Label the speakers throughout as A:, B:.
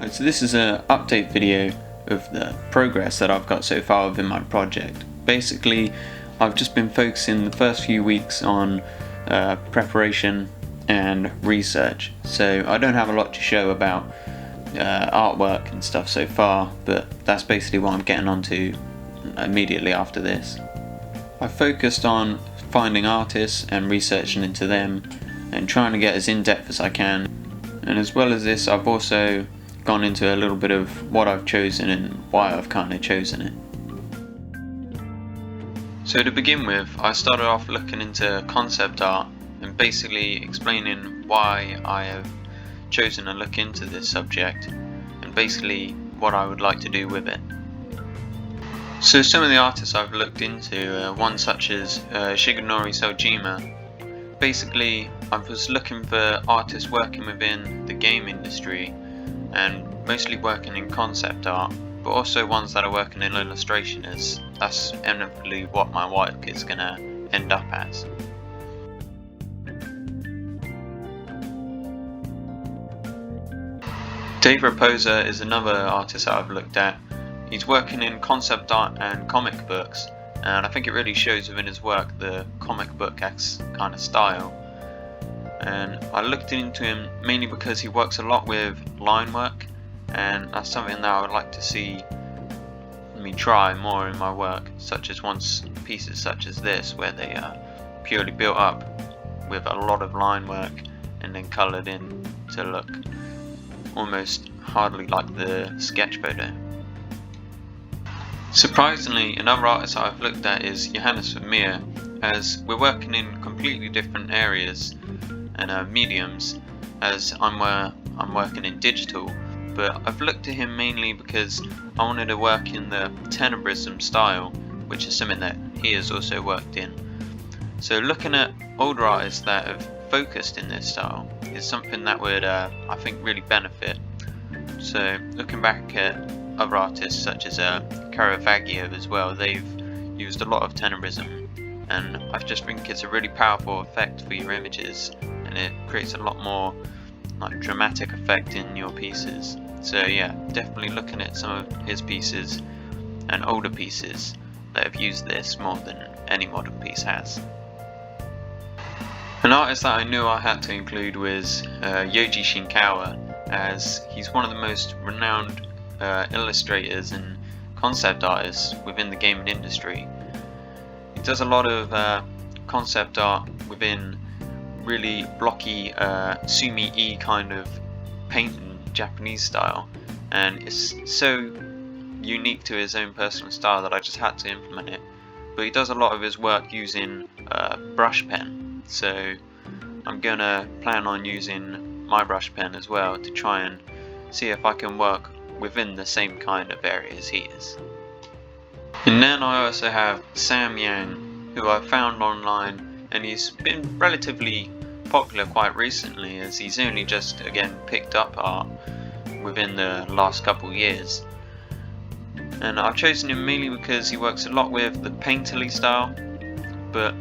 A: So this is an update video of the progress that I've got so far within my project. Basically, I've just been focusing the first few weeks on preparation and research, so I don't have a lot to show about artwork and stuff so far, but that's basically what I'm getting onto immediately after this. I focused on finding artists and researching into them and trying to get as in-depth as I can, and as well as this I've also gone into a little bit of what I've chosen and why I've kind of chosen it. So to begin with, I started off looking into concept art and basically explaining why I have chosen to look into this subject and basically what I would like to do with it. So some of the artists I've looked into, one such as Shigenori Sojima. Basically, I was looking for artists working within the game industry and mostly working in concept art, but also ones that are working in illustration, as that's inevitably what my work is going to end up as. Dave Raposa is another artist that I've looked at. He's working in concept art and comic books, and I think it really shows within his work the comic book-esque kind of style. And I looked into him mainly because he works a lot with line work, and that's something that I would like to see me try more in my work, such as pieces such as this, where they are purely built up with a lot of line work and then coloured in to look almost hardly like the sketch photo. Surprisingly, another artist I've looked at is Johannes Vermeer, as we're working in completely different areas and mediums, as I'm working in digital, but I've looked at him mainly because I wanted to work in the tenebrism style, which is something that he has also worked in. So looking at older artists that have focused in this style is something that would I think really benefit. So looking back at other artists such as Caravaggio as well, they've used a lot of tenebrism, and I just think it's a really powerful effect for your images, and it creates a lot more like dramatic effect in your pieces. So yeah, definitely looking at some of his pieces and older pieces that have used this more than any modern piece has. An artist that I knew I had to include was Yoji Shinkawa, as he's one of the most renowned illustrators and concept artists within the gaming industry. He does a lot of concept art within really blocky sumi-e kind of painting Japanese style, and it's so unique to his own personal style that I just had to implement it. But he does a lot of his work using brush pen, so I'm gonna plan on using my brush pen as well to try and see if I can work within the same kind of area as he is. And then I also have Sam Yang, who I found online, and he's been relatively popular quite recently, as he's only just again picked up art within the last couple years. And I've chosen him mainly because he works a lot with the painterly style, but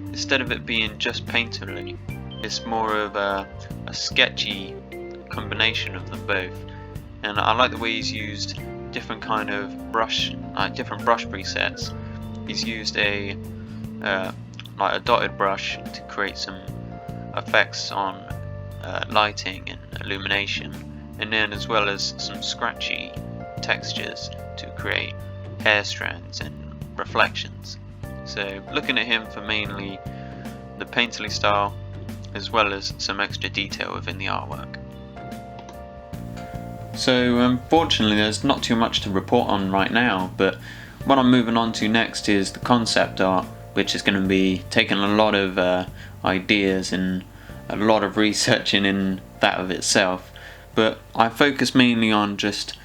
A: instead of it being just painterly, it's more of a sketchy combination of them both. And I like the way he's used different kind of different brush presets. He's used a dotted brush to create some effects on lighting and illumination, and then as well as some scratchy textures to create hair strands and reflections. So looking at him for mainly the painterly style, as well as some extra detail within the artwork. So unfortunately there's not too much to report on right now, but what I'm moving on to next is the concept art, which is going to be taking a lot of ideas and a lot of researching in that of itself. But I focus mainly on just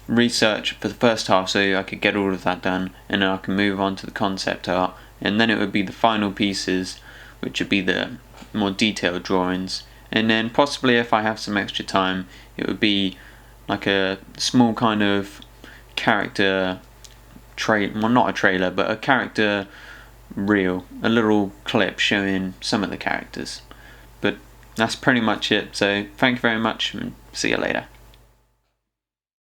A: research for the first half, so I could get all of that done, and then I can move on to the concept art, and then it would be the final pieces, which would be the more detailed drawings, and then possibly if I have some extra time, it would be like a small kind of character well, not a trailer, but a character reel, a little clip showing some of the characters. But that's pretty much it, so thank you very much and see you later.